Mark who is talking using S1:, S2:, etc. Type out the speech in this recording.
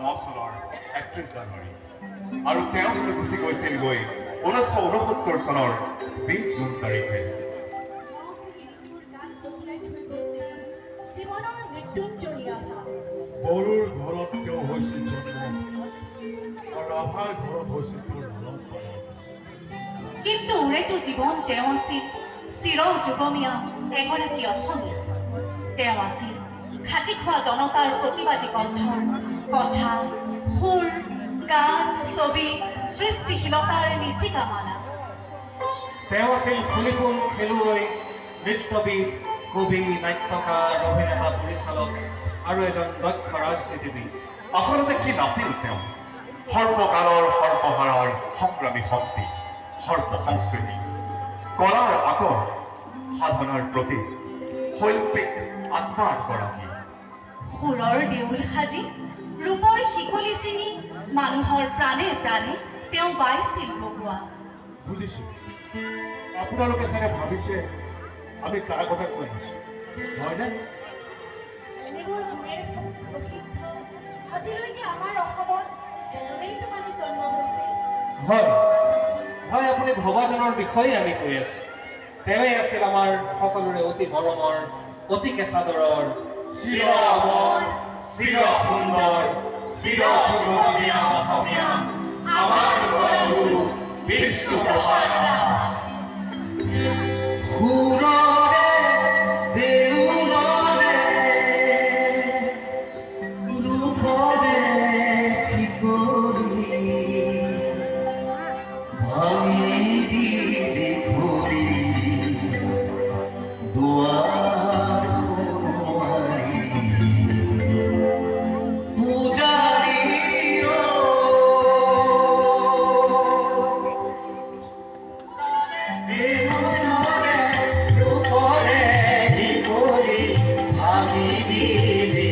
S1: চনৰ ৩১ জানুৱাৰী আৰু তেওঁ গুচি গৈছিলগৈ ১৯৬৯ চনৰ ২০ জুন তাৰিখে।
S2: বড়োৰ ঘৰত তেওঁ হৈছিল জন্ম আৰু ৰাভাৰ ঘৰত হৈছিল তেওঁৰ লালন পালন।
S3: কিন্তু ওৰেটো জীৱন তেওঁ আছিল চিৰ যুগমীয়া এগৰাকী অসমীয়া। তেওঁ আছিল খাটি খোৱা জনতাৰ প্ৰতিবাদী কণ্ঠৰ কথা, সুৰ, গান, ছবি, সৃষ্টিশীলতাৰ নিচিকা মালা।
S4: তেওঁ আছিল খুলিকোণ খেলুৱৈ, নৃত্যবিদ, কবি, নাট্যকাৰ, অভিনেতা, পৰিচালক আৰু এজন দক্ষ ৰাজনীতিবিদ।
S1: আচলতে কি নাছিল তেওঁ? সৰ্বকালৰ সৰ্বহাৰৰ সংগ্ৰামী শক্তি, সৰ্ব সংস্কৃতি, কলাৰ আকৰ, সাধনাৰ প্ৰতীক, শৈল্পিক আত্মাৰ গৰাকী।
S3: সুৰৰ দেউল সাজি, ৰূপৰ শিকলি চিঙি, মানুহৰ প্ৰাণে প্ৰাণে তেওঁ বাইছিল বগোৱা।
S2: বুজিছোঁ, আপোনালোকে চাগে ভাবিছে আমি কাৰ কথা কৈ আছোঁ, হয়নে?
S3: এনেবোৰ গুণেৰে প্ৰসিদ্ধ আজিলৈকে আমাৰ অসমত এজনেইতো মানুহ জন্ম হৈছিল।
S4: হয় হয়, আপুনি ভবাজনৰ বিষয়ে আমি কৈ আছোঁ। তেওঁৱেই আছিল আমাৰ সকলোৰে অতি মৰমৰ, অতি কেঁচাদৰৰ,
S1: চিৰ অমৰ, চিৰ সুন্দৰ, চিৰ যুগমীয়া অসমীয়া আমাৰ গুৰু বিষ্ণুপ্ৰসাদ ৰাভা।
S4: সুৰৰে দেউলৰে ৰূপৰে শিকলি, ভাঙি দিলি খুলি দুৱাৰ সৰুৱাই। পূজাৰী দেউলৰে ৰূপৰে শিকলি, ভাঙি দিলি